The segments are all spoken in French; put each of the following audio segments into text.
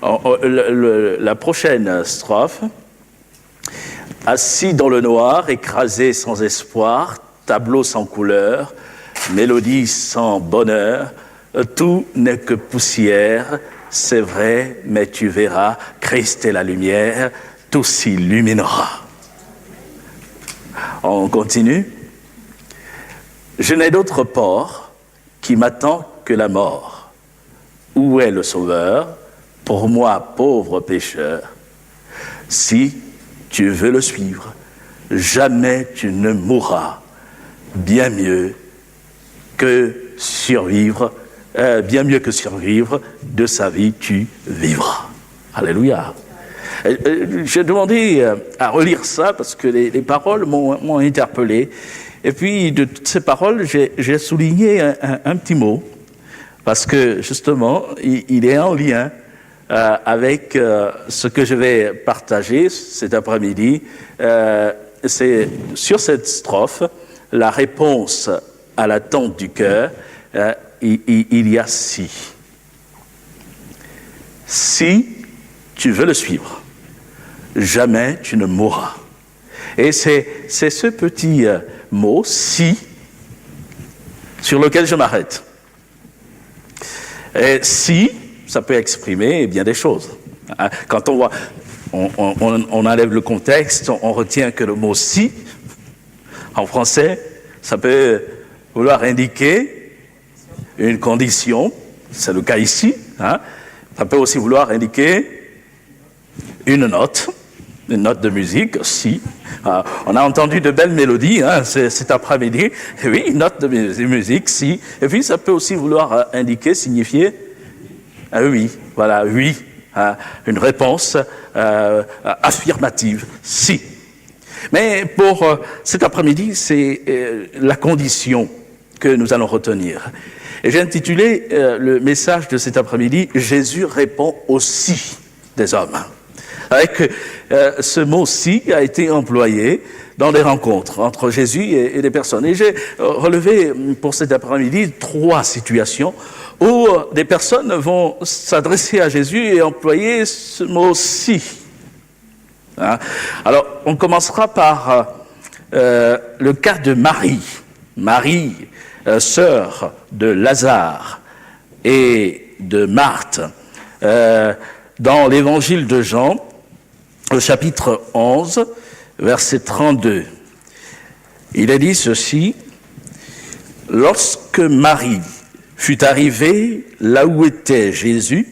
La prochaine strophe. Assis dans le noir, écrasé sans espoir, tableau sans couleur, mélodie sans bonheur, tout n'est que poussière, c'est vrai, mais tu verras, Christ est la lumière, tout s'illuminera. On continue. Je n'ai d'autre port qui m'attend que la mort. Où est le Sauveur, pour moi, pauvre pécheur? Si tu veux le suivre, jamais tu ne mourras. Bien mieux que survivre, de sa vie tu vivras. Alléluia. J'ai demandé à relire ça parce que les paroles m'ont interpellé. Et puis de toutes ces paroles, j'ai souligné un petit mot parce que justement, il est en lien avec ce que je vais partager cet après-midi. C'est sur cette strophe, la réponse à l'attente du cœur, il y a si. Si tu veux le suivre, jamais tu ne mourras. Et c'est ce petit mot, si, sur lequel je m'arrête. Et si, ça peut exprimer bien des choses. Quand on voit, on enlève le contexte, on retient que le mot si, en français, ça peut vouloir indiquer une condition, c'est le cas ici. Ça peut aussi vouloir indiquer une note de musique, si. On a entendu de belles mélodies cet après-midi. Oui, une note de musique, si. Et puis ça peut aussi vouloir indiquer, signifier oui, voilà, oui, une réponse affirmative, si. Mais pour cet après-midi, c'est la condition que nous allons retenir. Et j'ai intitulé le message de cet après-midi « Jésus répond au si des hommes ». Avec ce mot « si » a été employé dans des rencontres entre Jésus et des personnes. Et j'ai relevé pour cet après-midi 3 situations où des personnes vont s'adresser à Jésus et employer ce mot « si ». Alors, on commencera par le cas de Marie. Marie, sœur de Lazare et de Marthe. Dans l'évangile de Jean, au chapitre 11, verset 32, il est dit ceci: « Lorsque Marie fut arrivée là où était Jésus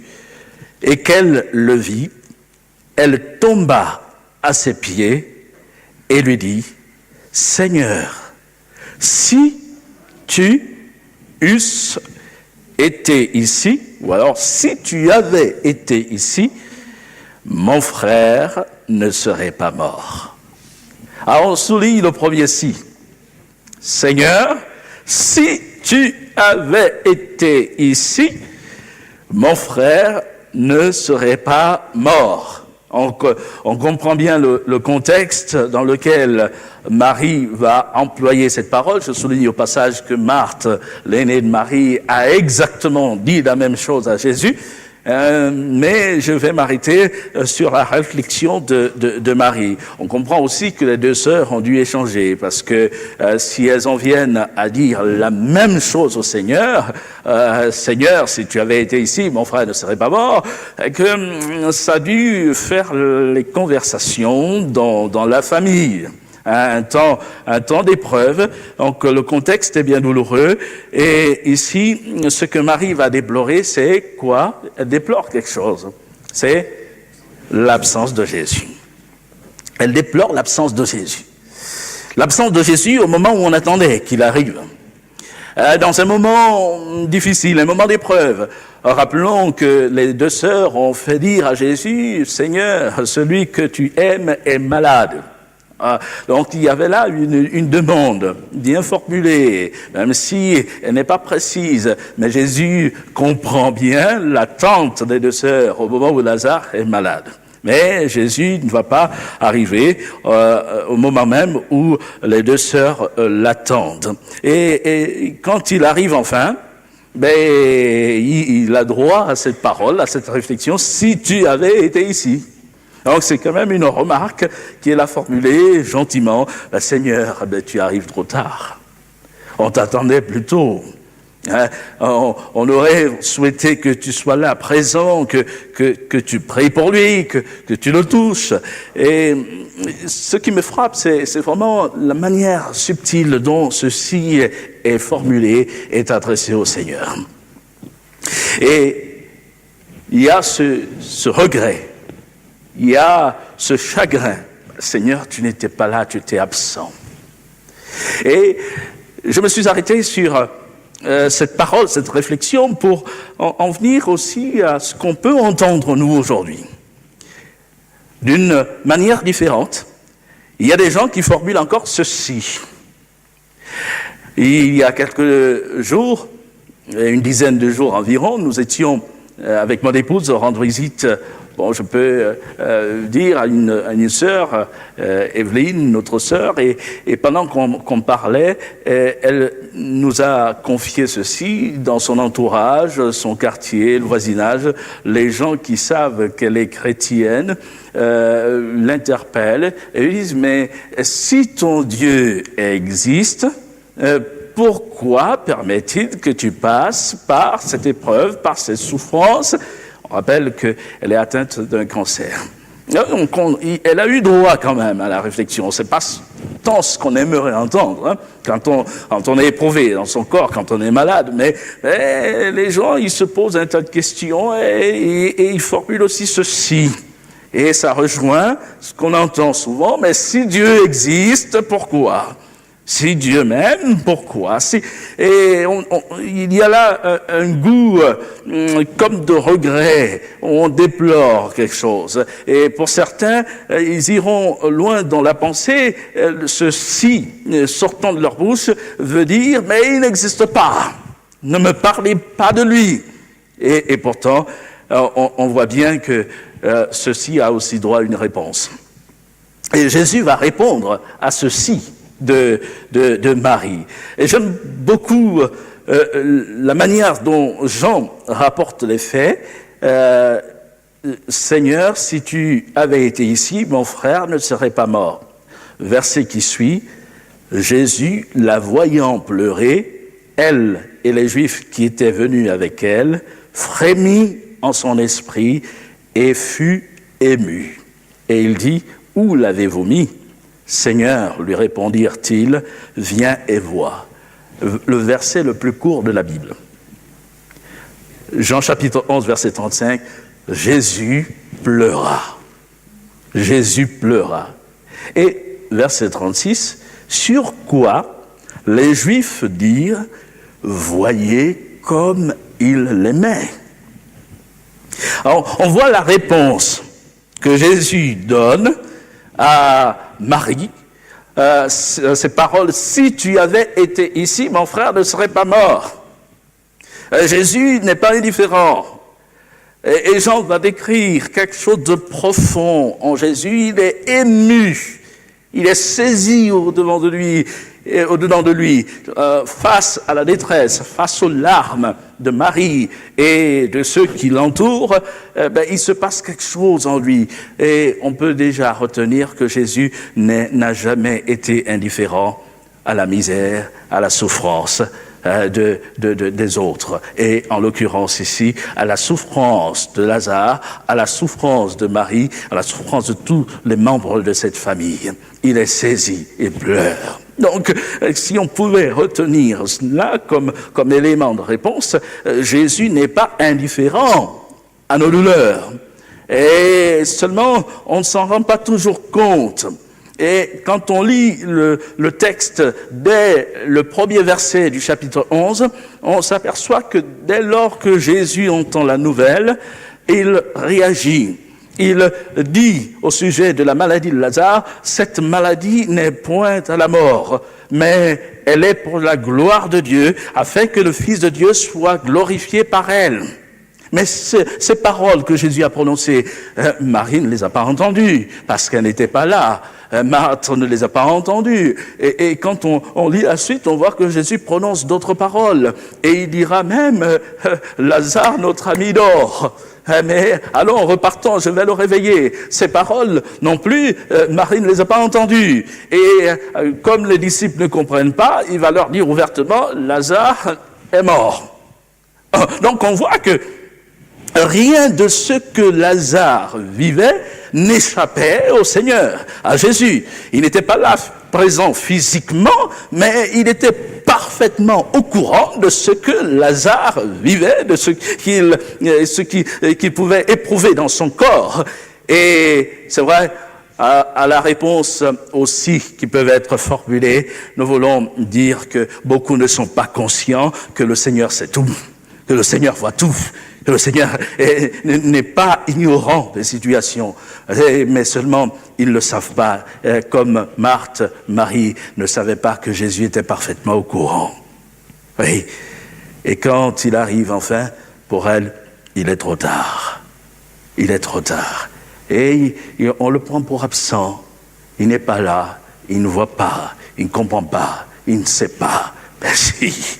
et qu'elle le vit, elle tomba à ses pieds et lui dit: Seigneur, si tu eusses été ici, ou alors si tu avais été ici, mon frère ne serait pas mort. » Alors on souligne le premier si. Seigneur, si tu avais été ici, mon frère ne serait pas mort. On comprend bien le contexte dans lequel Marie va employer cette parole. Je souligne au passage que Marthe, l'aînée de Marie, a exactement dit la même chose à Jésus. Mais je vais m'arrêter sur la réflexion de Marie. On comprend aussi que les deux sœurs ont dû échanger, parce que si elles en viennent à dire la même chose au Seigneur, Seigneur, si tu avais été ici, mon frère ne serait pas mort, que ça a dû faire les conversations dans la famille. Un temps d'épreuve, donc le contexte est bien douloureux, et ici, ce que Marie va déplorer, c'est quoi? Elle déplore quelque chose, c'est l'absence de Jésus. Elle déplore l'absence de Jésus. L'absence de Jésus au moment où on attendait qu'il arrive. Dans un moment difficile, un moment d'épreuve. Rappelons que les deux sœurs ont fait dire à Jésus: Seigneur, celui que tu aimes est malade. Donc il y avait là une demande bien formulée, même si elle n'est pas précise, mais Jésus comprend bien l'attente des deux sœurs au moment où Lazare est malade. Mais Jésus ne va pas arriver au moment même où les deux sœurs l'attendent. Et quand il arrive enfin, il a droit à cette parole, à cette réflexion, si tu avais été ici. Donc c'est quand même une remarque qui est là formulée gentiment. Seigneur, tu arrives trop tard. On t'attendait plus tôt. Hein, on aurait souhaité que tu sois là, présent, que tu pries pour lui, que tu le touches. Et ce qui me frappe, c'est vraiment la manière subtile dont ceci est formulé, est adressé au Seigneur. Et il y a ce regret, il y a ce chagrin. Seigneur, tu n'étais pas là, tu étais absent. Et je me suis arrêté sur cette parole, cette réflexion, pour en venir aussi à ce qu'on peut entendre nous aujourd'hui. D'une manière différente, il y a des gens qui formulent encore ceci. Il y a quelques jours, une dizaine de jours environ, nous étions avec mon épouse rendre visite, je peux dire à une sœur, Evelyne, notre sœur, et pendant qu'on parlait, elle nous a confié ceci dans son entourage, son quartier, le voisinage. Les gens qui savent qu'elle est chrétienne l'interpellent et lui disent: mais si ton Dieu existe, pourquoi permet-il que tu passes par cette épreuve, par cette souffrance? On rappelle qu'elle est atteinte d'un cancer. Donc, elle a eu droit quand même à la réflexion. C'est pas tant ce qu'on aimerait entendre, hein, quand on est éprouvé dans son corps, quand on est malade. Mais les gens, ils se posent un tas de questions et ils formulent aussi ceci. Et ça rejoint ce qu'on entend souvent: mais si Dieu existe, pourquoi? Si Dieu m'aime, pourquoi? Il y a là un goût comme de regret, on déplore quelque chose. Et pour certains, ils iront loin dans la pensée. Ceci, sortant de leur bouche, veut dire: mais il n'existe pas. Ne me parlez pas de lui. Et pourtant, on voit bien que ceci a aussi droit à une réponse. Et Jésus va répondre à ceci de Marie. Et j'aime beaucoup la manière dont Jean rapporte les faits. Seigneur, si tu avais été ici, mon frère ne serait pas mort. Verset qui suit: Jésus, la voyant pleurer, elle et les Juifs qui étaient venus avec elle, frémit en son esprit et fut ému. Et il dit: où l'avez-vous mis? Seigneur, lui répondirent-ils, viens et vois. Le verset le plus court de la Bible. Jean chapitre 11, verset 35, Jésus pleura. Jésus pleura. Et verset 36, sur quoi les Juifs dirent: voyez comme il l'aimait. Alors, on voit la réponse que Jésus donne à Marie, ces paroles: si tu avais été ici, mon frère ne serait pas mort. Jésus n'est pas indifférent. Et Jean va décrire quelque chose de profond en Jésus. Il est ému, il est saisi au-dedans de lui, face à la détresse, face aux larmes de Marie et de ceux qui l'entourent. Il se passe quelque chose en lui. Et on peut déjà retenir que Jésus n'a jamais été indifférent à la misère, à la souffrance des autres. Et en l'occurrence ici, à la souffrance de Lazare, à la souffrance de Marie, à la souffrance de tous les membres de cette famille. Il est saisi et pleure. Donc, si on pouvait retenir cela comme élément de réponse, Jésus n'est pas indifférent à nos douleurs. Et seulement, on ne s'en rend pas toujours compte. Et quand on lit le texte dès le premier verset du chapitre 11, on s'aperçoit que dès lors que Jésus entend la nouvelle, il réagit. Il dit au sujet de la maladie de Lazare: cette maladie n'est point à la mort, mais elle est pour la gloire de Dieu, afin que le Fils de Dieu soit glorifié par elle. Mais ces paroles que Jésus a prononcées, Marie ne les a pas entendues, parce qu'elle n'était pas là. Marthe ne les a pas entendus. Et quand on lit la suite, on voit que Jésus prononce d'autres paroles. Et il dira même, Lazare, notre ami, dort. Mais allons, repartons, je vais le réveiller. Ces paroles non plus, Marie ne les a pas entendues. Et comme les disciples ne comprennent pas, il va leur dire ouvertement, Lazare est mort. Donc on voit que rien de ce que Lazare vivait n'échappait au Seigneur, à Jésus. Il n'était pas là présent physiquement, mais il était parfaitement au courant de ce que Lazare vivait, de ce qu'il pouvait éprouver dans son corps. Et c'est vrai, à la réponse aussi qui peuvent être formulées, nous voulons dire que beaucoup ne sont pas conscients que le Seigneur sait tout, que le Seigneur voit tout, que le Seigneur n'est pas ignorant des situations, mais seulement ils ne le savent pas, comme Marthe, Marie ne savaient pas que Jésus était parfaitement au courant. Oui. Et quand il arrive enfin, pour elle, il est trop tard. Il est trop tard. Et on le prend pour absent. Il n'est pas là, il ne voit pas, il ne comprend pas, il ne sait pas. Ben si,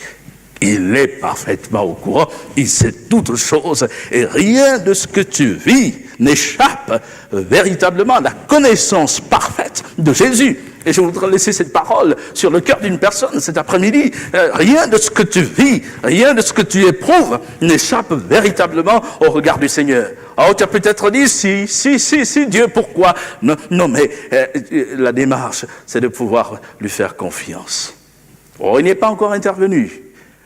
il est parfaitement au courant, il sait toutes choses, et rien de ce que tu vis n'échappe véritablement à la connaissance parfaite de Jésus. Et je voudrais laisser cette parole sur le cœur d'une personne cet après-midi. Rien de ce que tu vis, rien de ce que tu éprouves n'échappe véritablement au regard du Seigneur. Oh, tu as peut-être dit, si, Dieu, pourquoi? Non, mais la démarche, c'est de pouvoir lui faire confiance. Oh, il n'est pas encore intervenu.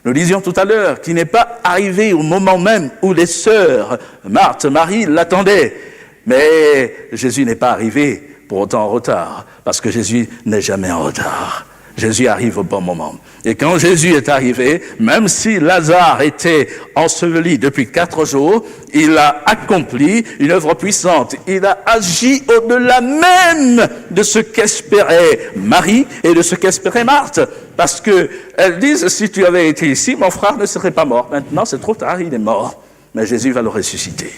Nous disions tout à l'heure qu'il n'est pas arrivé au moment même où les sœurs, Marthe, Marie, l'attendaient. Mais Jésus n'est pas arrivé pour autant en retard, parce que Jésus n'est jamais en retard. Jésus arrive au bon moment. Et quand Jésus est arrivé, même si Lazare était enseveli depuis 4 jours, il a accompli une œuvre puissante. Il a agi au-delà même de ce qu'espérait Marie et de ce qu'espérait Marthe. Parce que elles disent, si tu avais été ici, mon frère ne serait pas mort. Maintenant, c'est trop tard, il est mort. Mais Jésus va le ressusciter.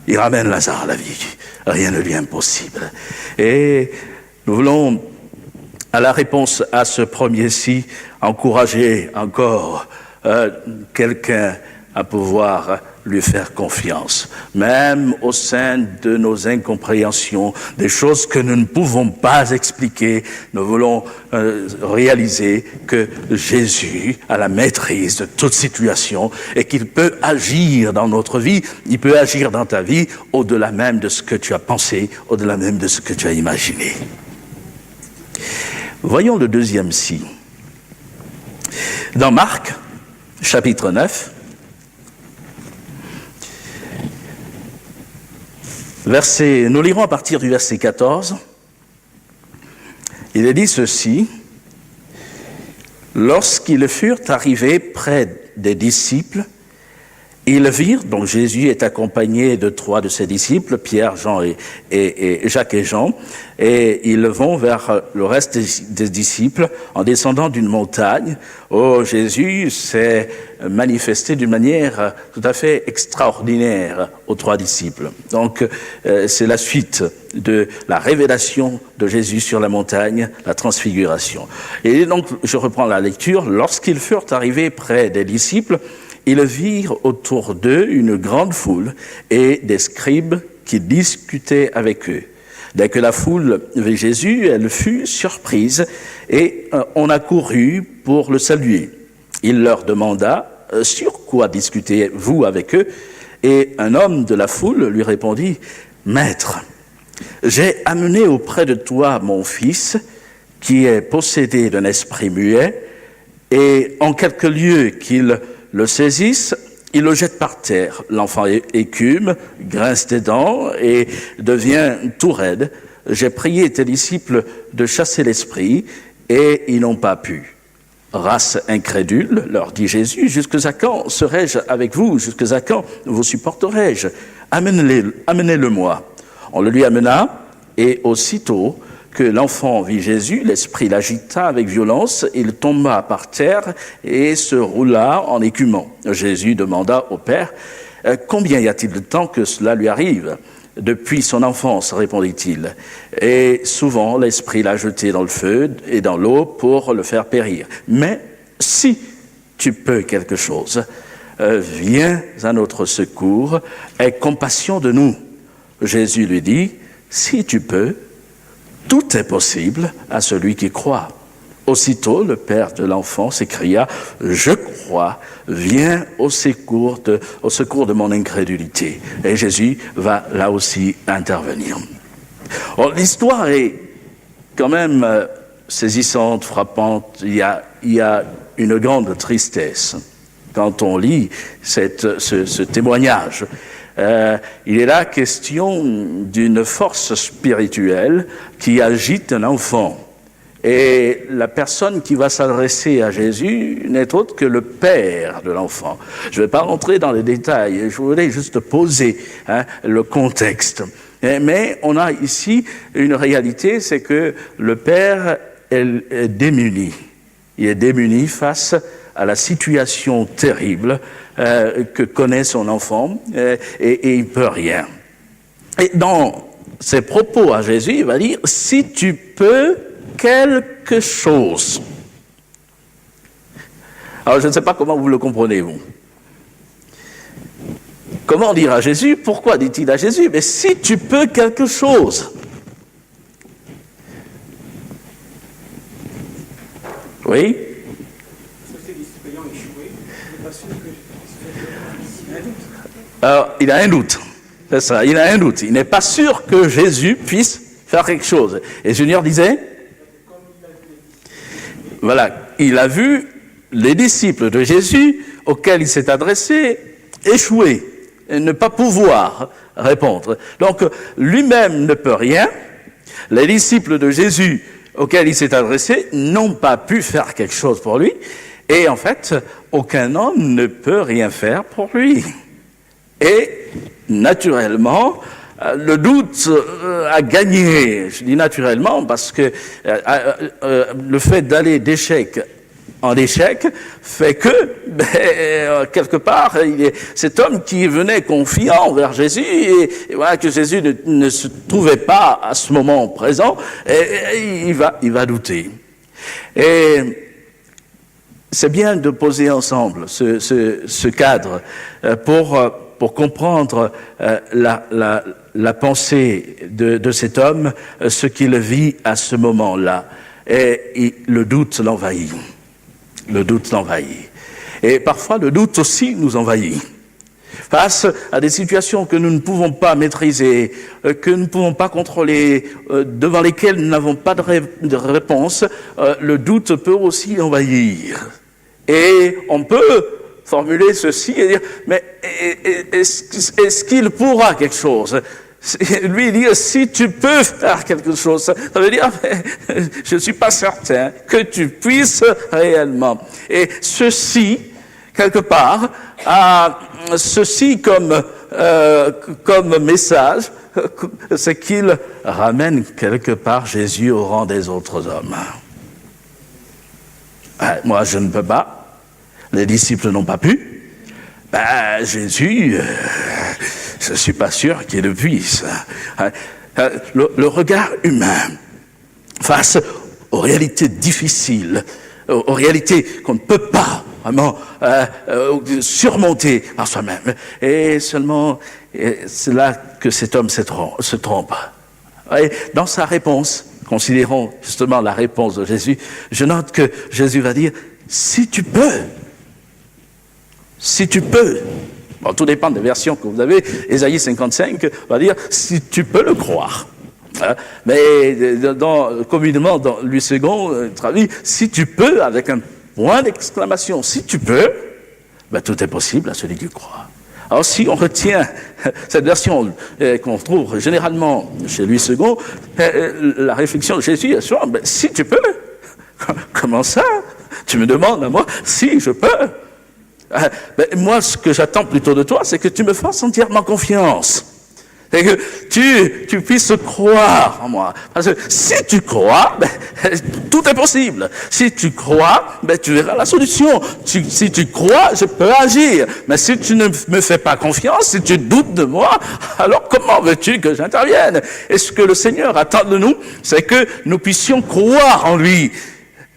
Il ramène Lazare à la vie. Rien ne lui est impossible. Et nous voulons, à la réponse à ce premier si, encourager encore quelqu'un à pouvoir lui faire confiance, même au sein de nos incompréhensions, des choses que nous ne pouvons pas expliquer. Nous voulons réaliser que Jésus a la maîtrise de toute situation et qu'il peut agir dans notre vie, il peut agir dans ta vie au-delà même de ce que tu as pensé, au-delà même de ce que tu as imaginé. Voyons le deuxième si. Dans Marc, chapitre 9, nous lirons à partir du verset 14. Il est dit ceci: lorsqu'ils furent arrivés près des disciples, ils virent, donc Jésus est accompagné de 3 de ses disciples, Pierre, Jean et Jacques et Jean, et ils vont vers le reste des disciples en descendant d'une montagne. Oh, Jésus s'est manifesté d'une manière tout à fait extraordinaire aux 3 disciples. Donc, c'est la suite de la révélation de Jésus sur la montagne, la transfiguration. Et donc, je reprends la lecture. Lorsqu'ils furent arrivés près des disciples, ils virent autour d'eux une grande foule et des scribes qui discutaient avec eux. Dès que la foule vit Jésus, elle fut surprise et on accourut pour le saluer. Il leur demanda « Sur quoi discutez-vous avec eux ?» Et un homme de la foule lui répondit « Maître, j'ai amené auprès de toi mon fils qui est possédé d'un esprit muet et en quelque lieu qu'il le saisissent, il le jette par terre. L'enfant écume, grince des dents et devient tout raide. J'ai prié tes disciples de chasser l'esprit et ils n'ont pas pu. Race incrédule, leur dit Jésus, jusqu'à quand serai-je avec vous? Jusqu'à quand vous supporterai-je? Amenez-le-moi. On le lui amena et aussitôt que l'enfant vit Jésus, l'esprit l'agita avec violence, il tomba par terre et se roula en écumant. Jésus demanda au Père, combien y a-t-il de temps que cela lui arrive? depuis son enfance, répondit-il. Et souvent, l'Esprit l'a jeté dans le feu et dans l'eau pour le faire périr. Mais si tu peux quelque chose, viens à notre secours, aie compassion de nous. Jésus lui dit, si tu peux, tout est possible à celui qui croit. Aussitôt, le père de l'enfant s'écria, je crois, viens au secours de mon incrédulité. Et Jésus va là aussi intervenir. Or, l'histoire est quand même saisissante, frappante. Il y a une grande tristesse quand on lit ce témoignage. Il est là question d'une force spirituelle qui agite un enfant. Et la personne qui va s'adresser à Jésus n'est autre que le père de l'enfant. Je ne vais pas rentrer dans les détails, je voulais juste poser le contexte. Mais on a ici une réalité, c'est que le père est démuni. Il est démuni face à la situation terrible que connaît son enfant et il ne peut rien. Et dans ses propos à Jésus, il va dire, si tu peux quelque chose. Alors je ne sais pas comment vous le comprenez, vous. Comment dire à Jésus? Pourquoi dit-il à Jésus? Mais si tu peux quelque chose. Oui? Alors, il a un doute. C'est ça, il a un doute. Il n'est pas sûr que Jésus puisse faire quelque chose. Et le Seigneur disait, voilà, il a vu les disciples de Jésus auxquels il s'est adressé échouer et ne pas pouvoir répondre. Donc, lui-même ne peut rien. Les disciples de Jésus auxquels il s'est adressé n'ont pas pu faire quelque chose pour lui. Et en fait, aucun homme ne peut rien faire pour lui. Et naturellement, le doute a gagné. Je dis naturellement parce que le fait d'aller d'échec en échec fait que, quelque part, cet homme qui venait confiant vers Jésus, et voilà que Jésus ne se trouvait pas à ce moment présent, et il va douter. Et c'est bien de poser ensemble ce cadre pour comprendre la pensée de cet homme, ce qu'il vit à ce moment-là. Et le doute l'envahit. Le doute l'envahit. Et parfois, le doute aussi nous envahit. Face à des situations que nous ne pouvons pas maîtriser, que nous ne pouvons pas contrôler, devant lesquelles nous n'avons pas de réponse, le doute peut aussi envahir. Et on peut formuler ceci et dire, mais est-ce qu'il pourra quelque chose? Lui dire, si tu peux faire quelque chose, ça veut dire, je ne suis pas certain que tu puisses réellement. Et ceci, quelque part, a ceci comme message, c'est qu'il ramène quelque part Jésus au rang des autres hommes. Moi, je ne peux pas. Les disciples n'ont pas pu. Jésus, je ne suis pas sûr qu'il le puisse. Le regard humain face aux réalités difficiles, aux réalités qu'on ne peut pas vraiment surmonter par soi-même. Et seulement, c'est là que cet homme se trompe. Et dans sa réponse, considérons justement la réponse de Jésus, je note que Jésus va dire, si tu peux. Si tu peux. Bon, tout dépend des versions que vous avez. Ésaïe 55 va dire, si tu peux le croire. Mais communément, dans Louis II, traduit, si tu peux, avec un point d'exclamation, si tu peux, tout est possible à celui qui croit. Alors si on retient cette version qu'on trouve généralement chez Louis II, la réflexion de Jésus est souvent, si tu peux, comment ça? Tu me demandes à moi si je peux? Moi, ce que j'attends plutôt de toi, c'est que tu me fasses entièrement confiance. C'est que tu puisses croire en moi. Parce que si tu crois, tout est possible. Si tu crois, tu verras la solution. Si tu crois, je peux agir. Mais si tu ne me fais pas confiance, si tu doutes de moi, alors comment veux-tu que j'intervienne? Et ce que le Seigneur attend de nous, c'est que nous puissions croire en lui.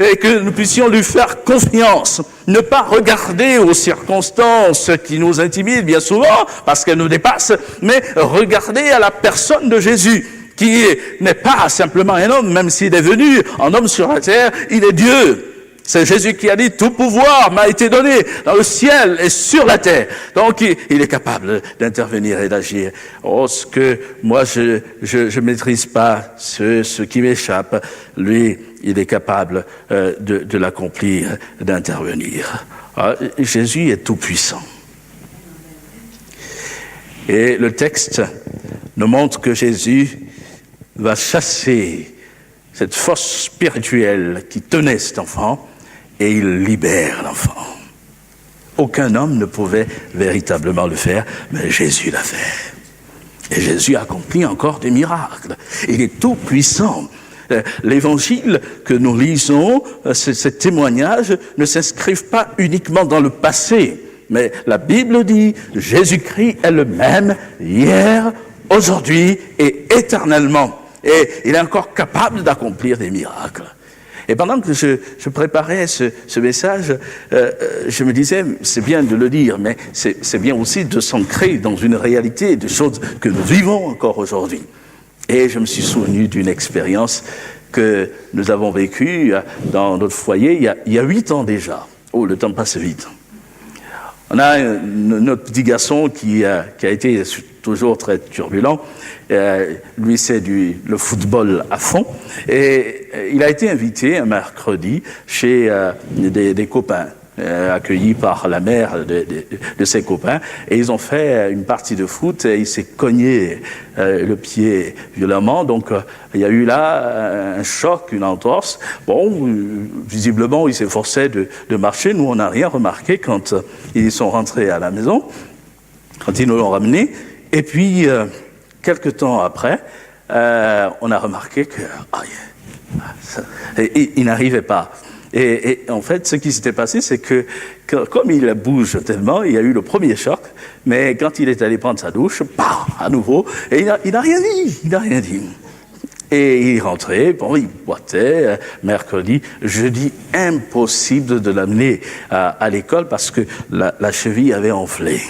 Et que nous puissions lui faire confiance, ne pas regarder aux circonstances qui nous intimident bien souvent, parce qu'elles nous dépassent, mais regarder à la personne de Jésus, qui n'est pas simplement un homme, même s'il est venu en homme sur la terre, il est Dieu. C'est Jésus qui a dit, tout pouvoir m'a été donné dans le ciel et sur la terre. Donc, il est capable d'intervenir et d'agir. Oh, ce que moi, je maîtrise pas, ce qui m'échappe, lui, il est capable de l'accomplir, d'intervenir. Ah, Jésus est tout puissant. Et le texte nous montre que Jésus va chasser cette force spirituelle qui tenait cet enfant, et il libère l'enfant. Aucun homme ne pouvait véritablement le faire, mais Jésus l'a fait. Et Jésus accomplit encore des miracles. Il est tout puissant. L'évangile que nous lisons, ces témoignages, ne s'inscrivent pas uniquement dans le passé, mais la Bible dit Jésus-Christ est le même hier, aujourd'hui et éternellement. Et il est encore capable d'accomplir des miracles. Et pendant que je préparais ce message, je me disais, c'est bien de le dire, mais c'est bien aussi de s'ancrer dans une réalité de choses que nous vivons encore aujourd'hui. Et je me suis souvenu d'une expérience que nous avons vécue dans notre foyer il y a 8 ans déjà. Oh, le temps passe vite. On a notre petit garçon qui a été toujours très turbulent. Lui, c'est le football à fond. Et il a été invité un mercredi chez des copains, accueillis par la mère de ses copains. Et ils ont fait une partie de foot et il s'est cogné le pied violemment. Donc, il y a eu là un choc, une entorse. Bon, visiblement, il s'efforçait de marcher. Nous, on n'a rien remarqué quand ils sont rentrés à la maison, quand ils nous l'ont ramené. Et puis, quelques temps après, on a remarqué que il n'arrivait pas. Et en fait, ce qui s'était passé, c'est que comme il bouge tellement, il y a eu le premier choc, mais quand il est allé prendre sa douche, à nouveau, et il n'a rien dit. Et il rentrait, bon, il boitait, mercredi, jeudi, impossible de l'amener à l'école parce que la cheville avait enflé.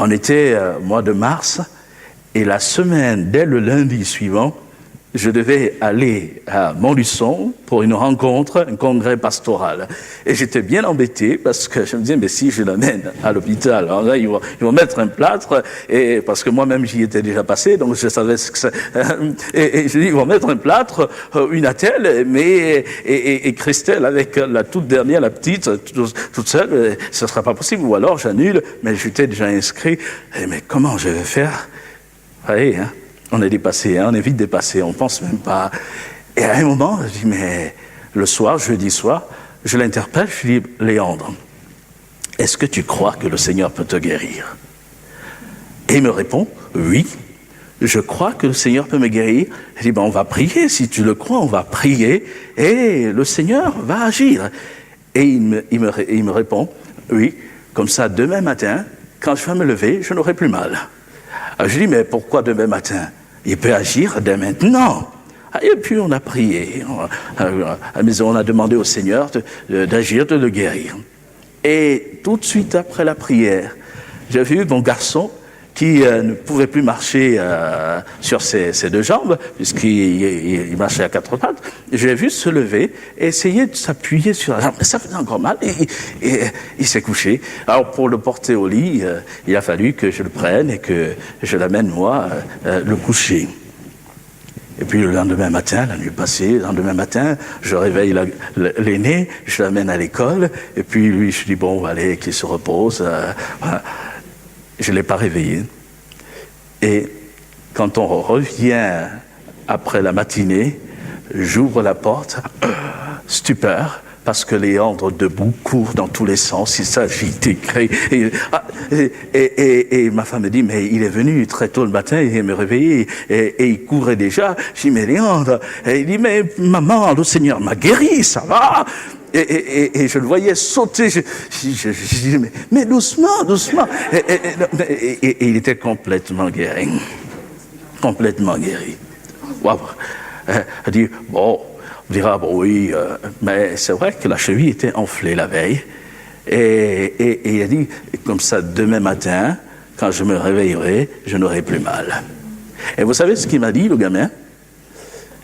On était mois de mars, et la semaine, dès le lundi suivant, je devais aller à Montluçon pour une rencontre, un congrès pastoral. Et j'étais bien embêté parce que je me disais, mais si je l'amène à l'hôpital, alors là, ils vont mettre un plâtre, et parce que moi-même j'y étais déjà passé, donc je savais ce que c'est. Et je dis, ils vont mettre un plâtre, une attelle, mais et Christelle avec la toute dernière, la petite, toute seule, ce ne sera pas possible, ou alors j'annule, mais j'étais déjà inscrit. Mais comment je vais faire? Allez, hein. On est dépassé, on est vite dépassé, on ne pense même pas. Et à un moment, je dis, mais le soir, jeudi soir, je l'interpelle, je dis, Léandre, est-ce que tu crois que le Seigneur peut te guérir? Et il me répond, oui, je crois que le Seigneur peut me guérir. Je dis, on va prier, si tu le crois, on va prier, et le Seigneur va agir. Et il me répond, oui, comme ça, demain matin, quand je vais me lever, je n'aurai plus mal. Alors je dis, mais pourquoi demain matin? Il peut agir dès maintenant. Et puis on a prié. À la maison, on a demandé au Seigneur d'agir, de le guérir. Et tout de suite après la prière, j'ai vu mon garçon qui ne pouvait plus marcher sur ses deux jambes, puisqu'il marchait à 4 pattes. J'ai vu se lever et essayer de s'appuyer sur la jambe. Ça faisait encore mal et il s'est couché. Alors pour le porter au lit, il a fallu que je le prenne et que je l'amène moi le coucher. Et puis le lendemain matin, la nuit passée, le lendemain matin, je réveille l'aîné, je l'amène à l'école, et puis lui, je dis, bon, allez, qu'il se repose. Je ne l'ai pas réveillé. Et quand on revient après la matinée, j'ouvre la porte, stupeur, parce que Léandre debout court dans tous les sens, il s'agite, il crie. Et ma femme me dit, mais il est venu très tôt le matin, il me réveillait et il courait déjà. Je dis, mais Léandre, et il dit, mais maman, le Seigneur m'a guéri, ça va. Et je le voyais sauter, je dis, mais doucement, doucement. Et il était complètement guéri. Complètement guéri. Waouh. Elle dit, bon, on dira, bon oui, mais c'est vrai que la cheville était enflée la veille. Et il a dit, comme ça, demain matin, quand je me réveillerai, je n'aurai plus mal. Et vous savez ce qu'il m'a dit, le gamin?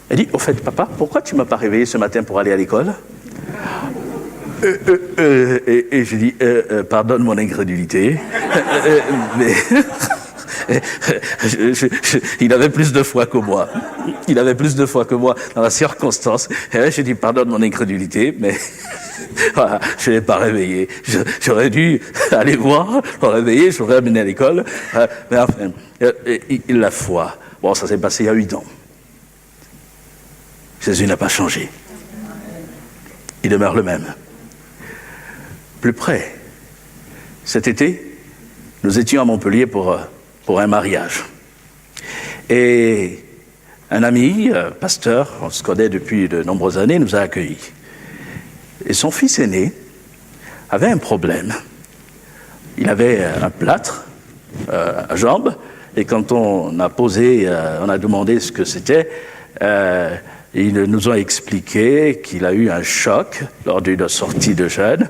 Il dit, au fait, papa, pourquoi tu ne m'as pas réveillé ce matin pour aller à l'école? Et je dis, pardonne mon incrédulité, mais il avait plus de foi que moi. Il avait plus de foi que moi dans la circonstance. Et là, je dis, pardonne mon incrédulité, mais voilà, je ne l'ai pas réveillé. J'aurais dû aller voir, le réveiller, je l'aurais amené à l'école. Mais enfin, la foi. Bon, ça s'est passé il y a 8 ans. Jésus n'a pas changé. Il demeure le même. Plus près, cet été, nous étions à Montpellier pour un mariage. Et un ami, pasteur, on se connaît depuis de nombreuses années, nous a accueillis. Et son fils aîné avait un problème. Il avait un plâtre à jambes, et quand on a demandé ce que c'était, ils nous ont expliqué qu'il a eu un choc lors d'une sortie de jeûne,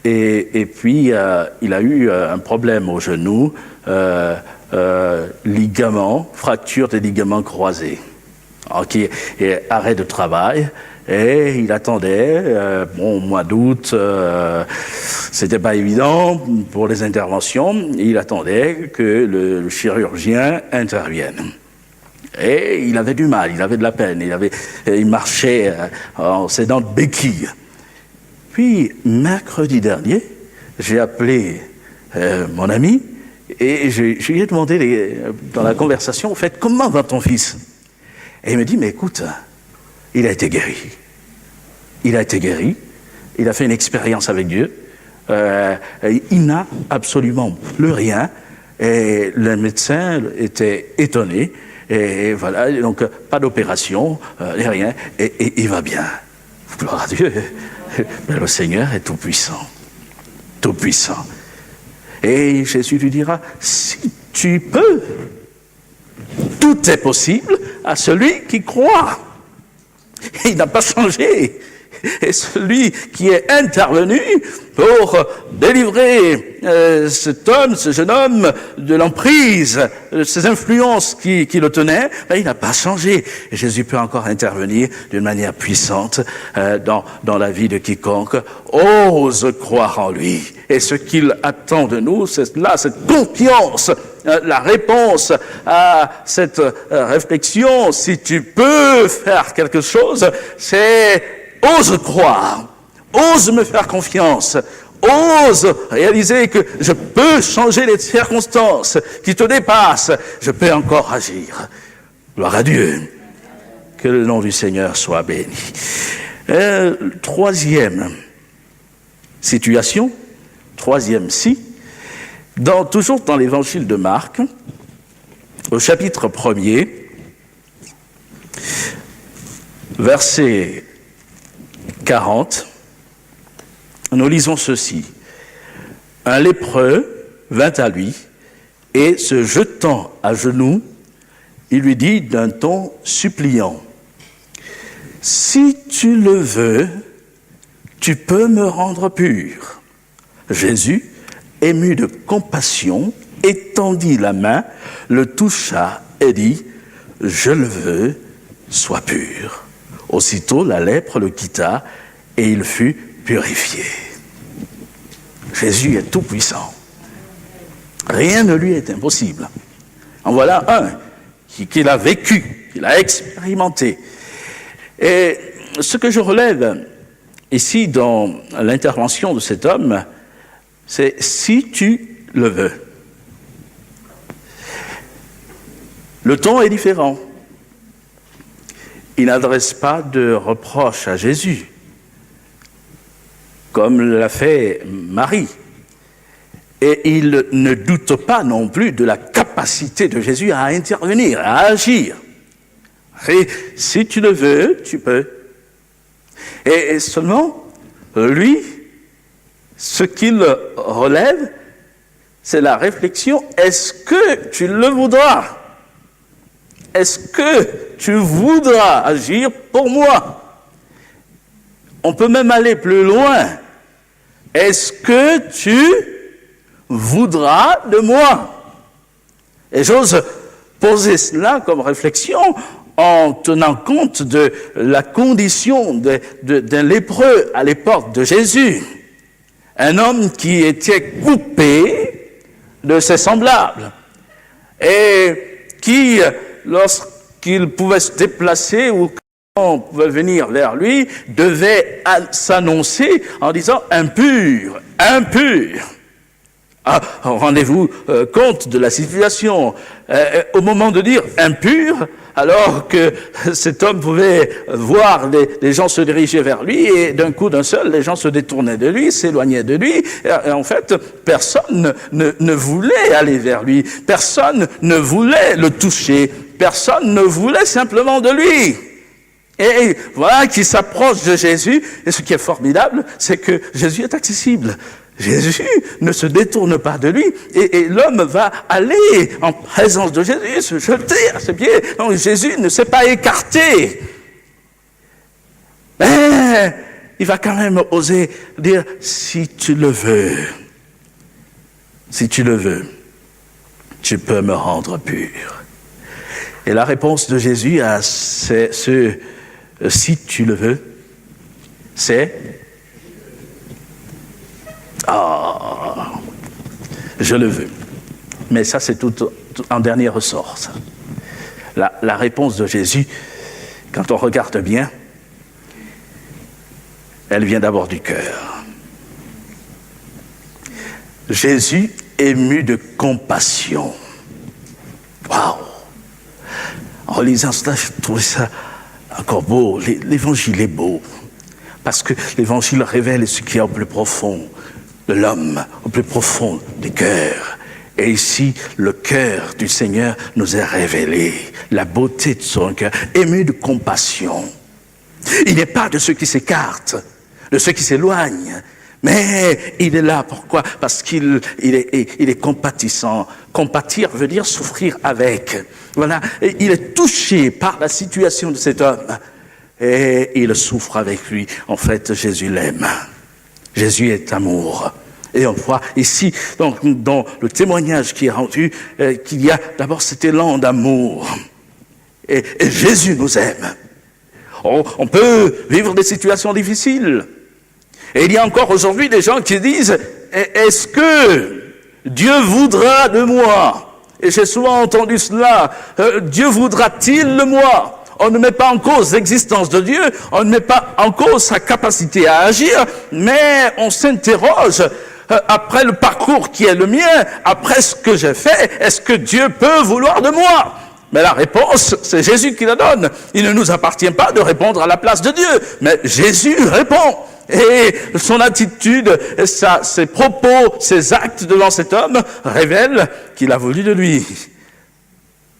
et puis il a eu un problème au genou, fracture des ligaments croisés, et arrêt de travail. Et il attendait, au mois d'août, c'était pas évident pour les interventions, il attendait que le chirurgien intervienne. Et il avait du mal, il avait de la peine, il marchait en s'aidant de béquilles. Puis, mercredi dernier, j'ai appelé mon ami et je lui ai demandé dans la conversation, au fait, comment va ton fils? Et il me dit, mais écoute, il a été guéri. Il a été guéri, il a fait une expérience avec Dieu, il n'a absolument plus rien, et le médecin était étonné, et voilà, donc pas d'opération, rien, et il va bien. Gloire à Dieu. Mais le Seigneur est tout-puissant. Tout-puissant. Et Jésus lui dira, si tu peux, tout est possible à celui qui croit. Et il n'a pas changé. Et celui qui est intervenu pour délivrer ce jeune homme de l'emprise, de ces influences qui le tenaient, il n'a pas changé. Et Jésus peut encore intervenir d'une manière puissante dans la vie de quiconque ose croire en lui. Et ce qu'il attend de nous, c'est là, cette confiance, la réponse à cette réflexion. Si tu peux faire quelque chose, c'est ose croire, ose me faire confiance, ose réaliser que je peux changer les circonstances qui te dépassent, je peux encore agir. Gloire à Dieu. Que le nom du Seigneur soit béni. Troisième situation, troisième toujours dans l'évangile de Marc, au chapitre 1er, verset 40, nous lisons ceci. Un lépreux vint à lui et, se jetant à genoux, il lui dit d'un ton suppliant, « Si tu le veux, tu peux me rendre pur. » Jésus, ému de compassion, étendit la main, le toucha et dit, « Je le veux, sois pur. » Aussitôt, la lèpre le quitta et il fut purifié. Jésus est tout-puissant. Rien ne lui est impossible. En voilà un qu'il a vécu, qu'il a expérimenté. Et ce que je relève ici dans l'intervention de cet homme, c'est « si tu le veux ». Le ton est différent. Il n'adresse pas de reproche à Jésus. comme l'a fait Marie. Et il ne doute pas non plus de la capacité de Jésus à intervenir, à agir. Et si tu le veux, tu peux. Et seulement, lui, ce qu'il relève, c'est la réflexion, est-ce que tu le voudras? Est-ce que tu voudras agir pour moi? On peut même aller plus loin. Est-ce que tu voudras de moi? Et j'ose poser cela comme réflexion en tenant compte de la condition d'un lépreux à l'époque de Jésus. Un homme qui était coupé de ses semblables et qui, lorsqu'il pouvait se déplacer ou on pouvait venir vers lui, devait s'annoncer en disant « impur, impur ». Ah, rendez-vous compte de la situation. Au moment de dire « impur », alors que cet homme pouvait voir les gens se diriger vers lui et d'un coup d'un seul, les gens se détournaient de lui, s'éloignaient de lui. Et en fait, personne ne voulait aller vers lui. Personne ne voulait le toucher. Personne ne voulait simplement de lui. Et voilà qu'il s'approche de Jésus. Et ce qui est formidable, c'est que Jésus est accessible. Jésus ne se détourne pas de lui et l'homme va aller en présence de Jésus, se jeter à ses pieds. Donc Jésus ne s'est pas écarté. Mais il va quand même oser dire, si tu le veux, tu peux me rendre pur. Et la réponse de Jésus à ce si tu le veux, c'est je le veux. Mais ça, c'est tout en dernier ressort. Ça. La réponse de Jésus, quand on regarde bien, elle vient d'abord du cœur. Jésus ému de compassion. Waouh! En relisant cela, je trouvais ça encore beau. L'évangile est beau. Parce que l'évangile révèle ce qui est au plus profond de l'homme, au plus profond des cœurs. Et ici, le cœur du Seigneur nous est révélé, la beauté de son cœur, ému de compassion. Il n'est pas de ceux qui s'écartent, de ceux qui s'éloignent, mais il est là. Pourquoi? Parce qu'il est compatissant. Compatir veut dire souffrir avec. Voilà, et il est touché par la situation de cet homme. Et il souffre avec lui. En fait, Jésus l'aime. Jésus est amour. Et on voit ici, donc, dans le témoignage qui est rendu, qu'il y a d'abord cet élan d'amour. Et Jésus nous aime. On peut vivre des situations difficiles. Et il y a encore aujourd'hui des gens qui disent, est-ce que Dieu voudra de moi? Et j'ai souvent entendu cela. Dieu voudra-t-il de moi? On ne met pas en cause l'existence de Dieu, on ne met pas en cause sa capacité à agir, mais on s'interroge, après le parcours qui est le mien, après ce que j'ai fait, est-ce que Dieu peut vouloir de moi? Mais la réponse, c'est Jésus qui la donne. Il ne nous appartient pas de répondre à la place de Dieu, mais Jésus répond. Et son attitude, ses propos, ses actes devant cet homme révèlent qu'il a voulu de lui.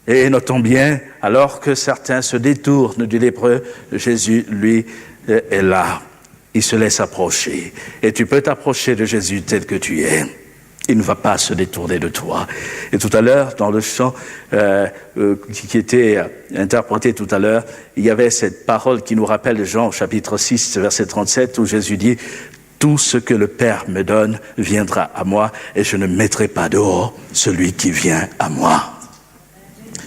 Et notons bien, alors que certains se détournent du lépreux, Jésus, lui, est là. Il se laisse approcher. Et tu peux t'approcher de Jésus tel que tu es. Il ne va pas se détourner de toi. Et tout à l'heure, dans le chant qui était interprété tout à l'heure, il y avait cette parole qui nous rappelle Jean, chapitre 6, verset 37, où Jésus dit « Tout ce que le Père me donne viendra à moi, et je ne mettrai pas dehors celui qui vient à moi. »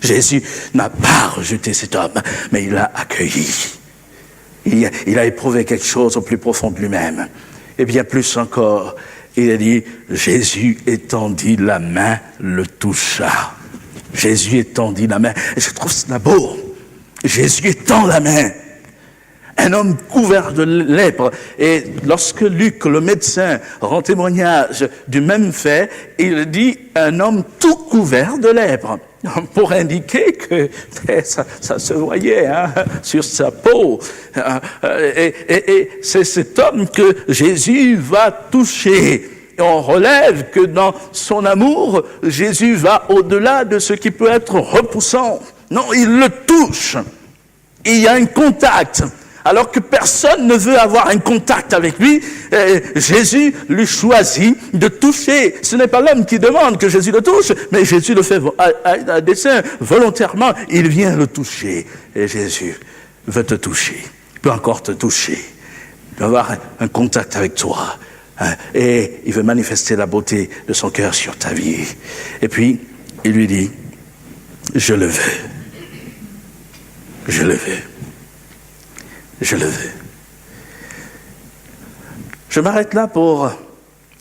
Jésus n'a pas rejeté cet homme, mais il l'a accueilli. Il a éprouvé quelque chose au plus profond de lui-même. Et bien plus encore, il a dit, Jésus étendit la main, le toucha. Jésus étendit la main. Et je trouve cela beau. Jésus étend la main. Un homme couvert de lèpre. Et lorsque Luc, le médecin, rend témoignage du même fait, il dit un homme tout couvert de lèpre. pour indiquer que ça se voyait sur sa peau. Et c'est cet homme que Jésus va toucher. Et on relève que dans son amour, Jésus va au-delà de ce qui peut être repoussant. Non, il le touche. Il y a un contact. Alors que personne ne veut avoir un contact avec lui, Jésus lui choisit de toucher. Ce n'est pas l'homme qui demande que Jésus le touche, mais Jésus le fait à dessein, volontairement. Il vient le toucher. Et Jésus veut te toucher. Il peut encore te toucher. Il veut avoir un contact avec toi. Et il veut manifester la beauté de son cœur sur ta vie. Et puis, il lui dit, je le veux. Je le veux. Je le veux. Je m'arrête là pour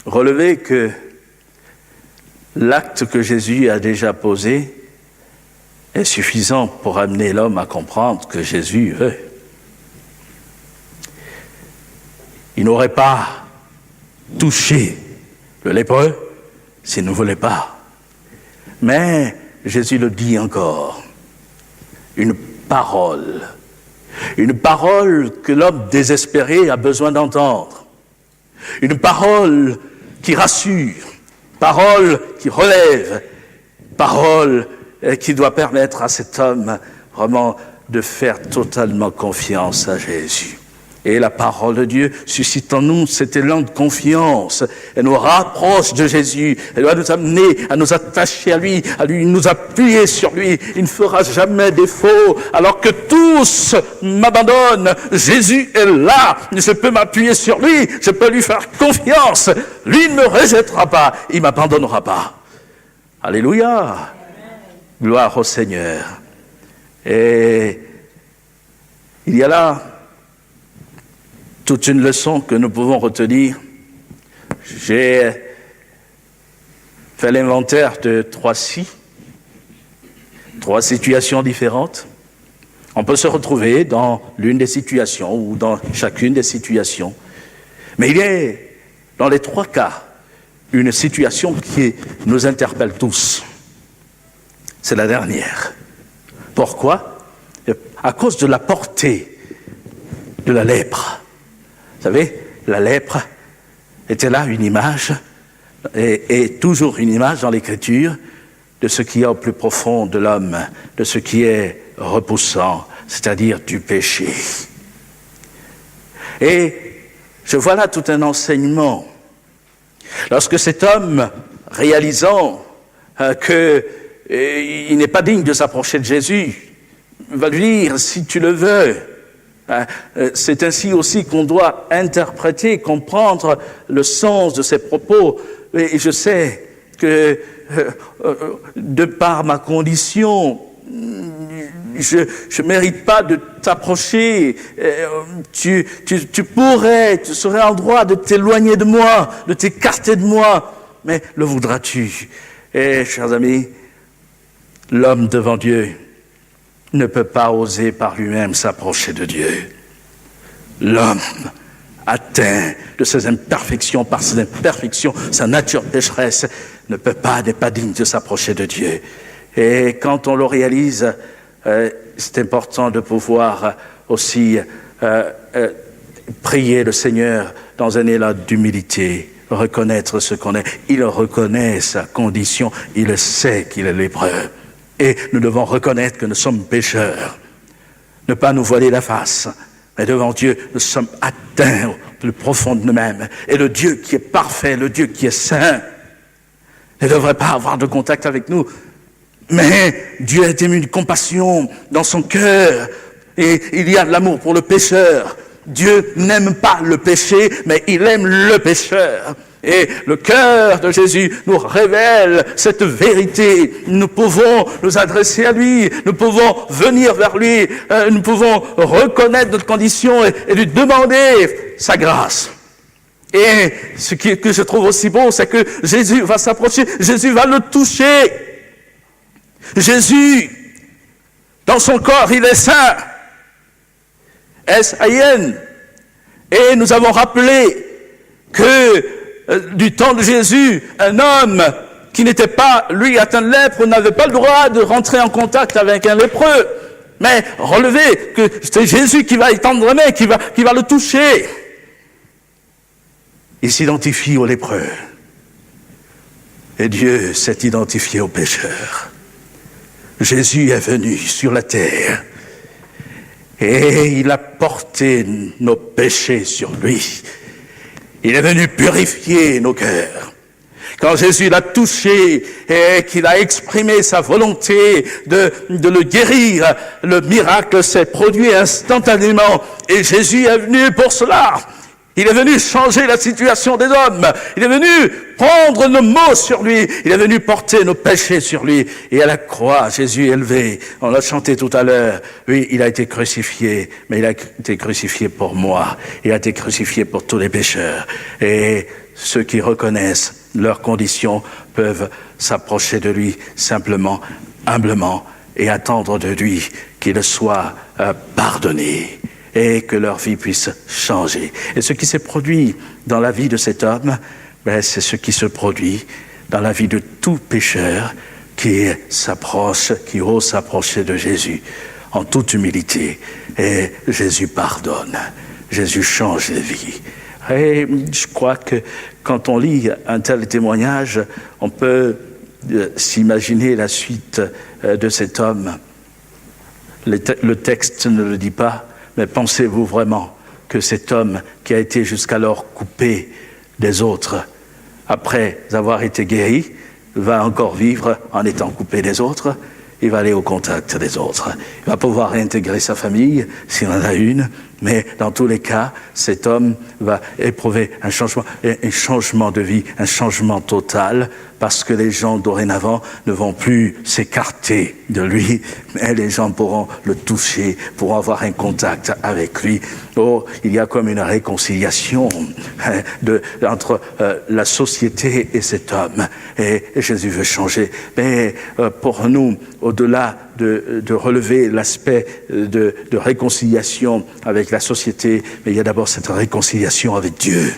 relever que l'acte que Jésus a déjà posé est suffisant pour amener l'homme à comprendre que Jésus veut. Il n'aurait pas touché le lépreux s'il ne voulait pas. Mais Jésus le dit encore, une parole que l'homme désespéré a besoin d'entendre, une parole qui rassure, parole qui relève, parole qui doit permettre à cet homme vraiment de faire totalement confiance à Jésus. Et la parole de Dieu suscite en nous cet élan de confiance. Elle nous rapproche de Jésus. Elle doit nous amener à nous attacher à lui nous appuyer sur lui. Il ne fera jamais défaut. Alors que tous m'abandonnent, Jésus est là. Je peux m'appuyer sur lui. Je peux lui faire confiance. Lui ne me rejettera pas. Il ne m'abandonnera pas. Alléluia. Gloire au Seigneur. Et il y a là toute une leçon que nous pouvons retenir. J'ai fait l'inventaire de trois situations différentes. On peut se retrouver dans l'une des situations ou dans chacune des situations. Mais il y a, dans les trois cas, une situation qui nous interpelle tous. C'est la dernière. Pourquoi ? À cause de la portée de la lèpre. Vous savez, la lèpre était là une image, et toujours une image dans l'Écriture, de ce qui est au plus profond de l'homme, de ce qui est repoussant, c'est-à-dire du péché. Et je vois là tout un enseignement. Lorsque cet homme, réalisant qu'il n'est pas digne de s'approcher de Jésus, va lui dire, si tu le veux, c'est ainsi aussi qu'on doit interpréter, comprendre le sens de ces propos. Et je sais que de par ma condition, je mérite pas de t'approcher. Tu serais en droit de t'éloigner de moi, de t'écarter de moi. Mais le voudras-tu? Et chers amis, l'homme devant Dieu ne peut pas oser par lui-même s'approcher de Dieu. L'homme atteint de ses imperfections, par ses imperfections, sa nature pécheresse, n'est pas digne de s'approcher de Dieu. Et quand on le réalise, c'est important de pouvoir aussi prier le Seigneur dans un élan d'humilité, reconnaître ce qu'on est. Il reconnaît sa condition, il sait qu'il est lépreux. Et nous devons reconnaître que nous sommes pécheurs. Ne pas nous voiler la face. Mais devant Dieu, nous sommes atteints au plus profond de nous-mêmes. Et le Dieu qui est parfait, le Dieu qui est saint, ne devrait pas avoir de contact avec nous. Mais Dieu est ému de compassion dans son cœur. Et il y a de l'amour pour le pécheur. Dieu n'aime pas le péché, mais il aime le pécheur. Et le cœur de Jésus nous révèle cette vérité. Nous pouvons nous adresser à lui, nous pouvons venir vers lui, nous pouvons reconnaître notre condition et lui demander sa grâce. Et ce que je trouve aussi beau, c'est que Jésus va s'approcher, Jésus va le toucher. Jésus, dans son corps, il est saint. S-A-I-N. Et nous avons rappelé que du temps de Jésus, un homme qui n'était pas, lui, atteint de lèpre, n'avait pas le droit de rentrer en contact avec un lépreux. Mais relevez que c'est Jésus qui va étendre la main, qui va le toucher. Il s'identifie au lépreux. Et Dieu s'est identifié aux pécheurs. Jésus est venu sur la terre et il a porté nos péchés sur lui. Il est venu purifier nos cœurs. Quand Jésus l'a touché et qu'il a exprimé sa volonté de le guérir, le miracle s'est produit instantanément et Jésus est venu pour cela. Il est venu changer la situation des hommes. Il est venu prendre nos maux sur lui. Il est venu porter nos péchés sur lui. Et à la croix, Jésus est élevé. On l'a chanté tout à l'heure. Oui, il a été crucifié, mais il a été crucifié pour moi. Il a été crucifié pour tous les pécheurs. Et ceux qui reconnaissent leurs conditions peuvent s'approcher de lui simplement, humblement, et attendre de lui qu'il soit pardonné. Et que leur vie puisse changer. Et ce qui s'est produit dans la vie de cet homme, c'est ce qui se produit dans la vie de tout pécheur qui s'approche, qui ose s'approcher de Jésus en toute humilité. Et Jésus pardonne, Jésus change les vies. Et je crois que quand on lit un tel témoignage, on peut s'imaginer la suite de cet homme. Le texte ne le dit pas. Mais pensez-vous vraiment que cet homme qui a été jusqu'alors coupé des autres, après avoir été guéri, va encore vivre en étant coupé des autres? Il va aller au contact des autres. Il va pouvoir réintégrer sa famille, s'il en a une, mais dans tous les cas, cet homme va éprouver un changement de vie, un changement total, parce que les gens dorénavant ne vont plus s'écarter de lui, mais les gens pourront le toucher, pourront avoir un contact avec lui. Oh, il y a comme une réconciliation entre la société et cet homme, et Jésus veut changer. Mais pour nous, au-delà de relever l'aspect de réconciliation avec la société, mais il y a d'abord cette réconciliation avec Dieu.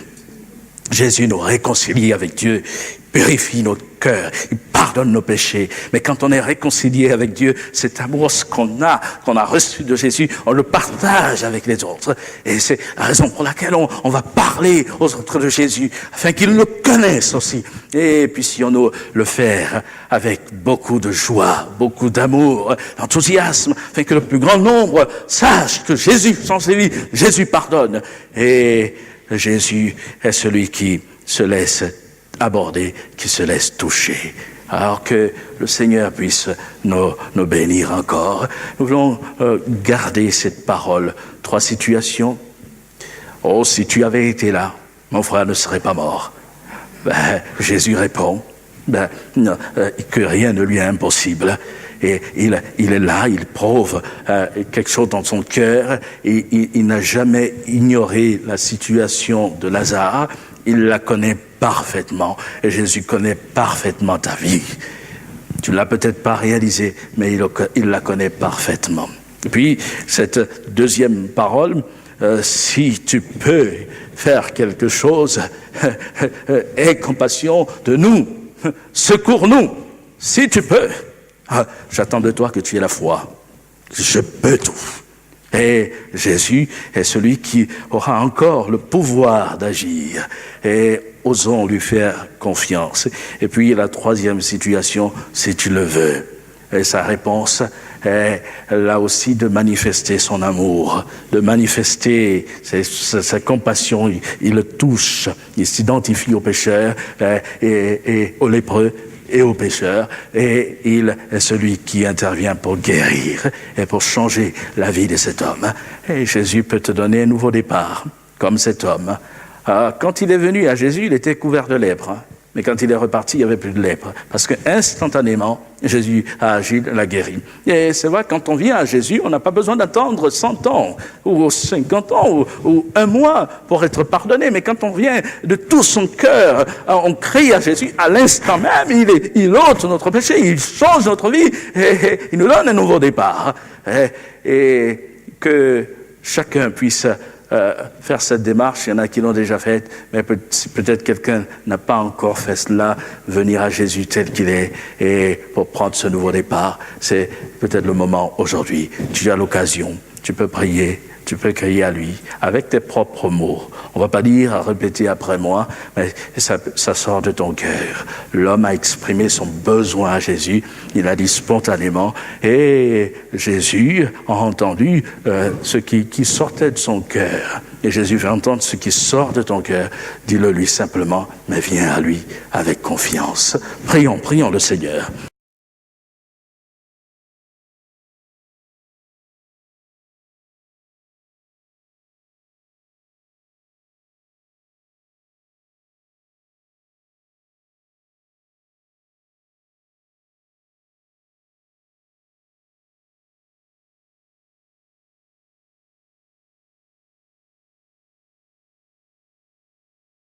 Jésus nous réconcilie avec Dieu, purifie nos cœurs, il pardonne nos péchés. Mais quand on est réconcilié avec Dieu, cet amour qu'on a reçu de Jésus, on le partage avec les autres. Et c'est la raison pour laquelle on va parler aux autres de Jésus, afin qu'ils le connaissent aussi. Et puissions-nous le faire avec beaucoup de joie, beaucoup d'amour, d'enthousiasme, afin que le plus grand nombre sache que Jésus change les vies, Jésus pardonne. Et Jésus est celui qui se laisse aborder, qui se laisse toucher. Alors que le Seigneur puisse nous bénir encore. Nous voulons garder cette parole. 3 situations. Oh, si tu avais été là, mon frère ne serait pas mort. Jésus répond que rien ne lui est impossible. Et il est là, il prouve quelque chose dans son cœur, et il n'a jamais ignoré la situation de Lazare. Il la connaît parfaitement, et Jésus connaît parfaitement ta vie. Tu ne l'as peut-être pas réalisé, mais il la connaît parfaitement. Et puis, cette deuxième parole, si tu peux faire quelque chose, aie compassion de nous, secours-nous, si tu peux. J'attends de toi que tu aies la foi. Je peux tout. Et Jésus est celui qui aura encore le pouvoir d'agir. Et osons lui faire confiance. Et puis la troisième situation, si tu le veux. Et sa réponse est là aussi de manifester son amour, de manifester sa compassion. Il le touche, il s'identifie au pécheur et aux lépreux et aux pécheurs, et il est celui qui intervient pour guérir et pour changer la vie de cet homme. Et Jésus peut te donner un nouveau départ, comme cet homme. Quand il est venu à Jésus, il était couvert de lèpre. Mais quand il est reparti, il n'y avait plus de lèpre. Parce que instantanément, Jésus a agi, l'a guéri. Et c'est vrai, quand on vient à Jésus, on n'a pas besoin d'attendre 100 ans, ou 50 ans, ou 1 mois pour être pardonné. Mais quand on vient de tout son cœur, on crie à Jésus, à l'instant même, il ôte notre péché, il change notre vie, et il nous donne un nouveau départ. Et que chacun puisse faire cette démarche. Il y en a qui l'ont déjà faite, mais peut-être quelqu'un n'a pas encore fait cela, venir à Jésus tel qu'il est, et pour prendre ce nouveau départ, c'est peut-être le moment aujourd'hui. Tu as l'occasion, tu peux prier, tu peux crier à lui, avec tes propres mots. On ne va pas dire à répéter après moi, mais ça sort de ton cœur. L'homme a exprimé son besoin à Jésus, il a dit spontanément, et Jésus a entendu ce qui sortait de son cœur. Et Jésus veut entendre ce qui sort de ton cœur. Dis-le lui simplement, mais viens à lui avec confiance. Prions le Seigneur.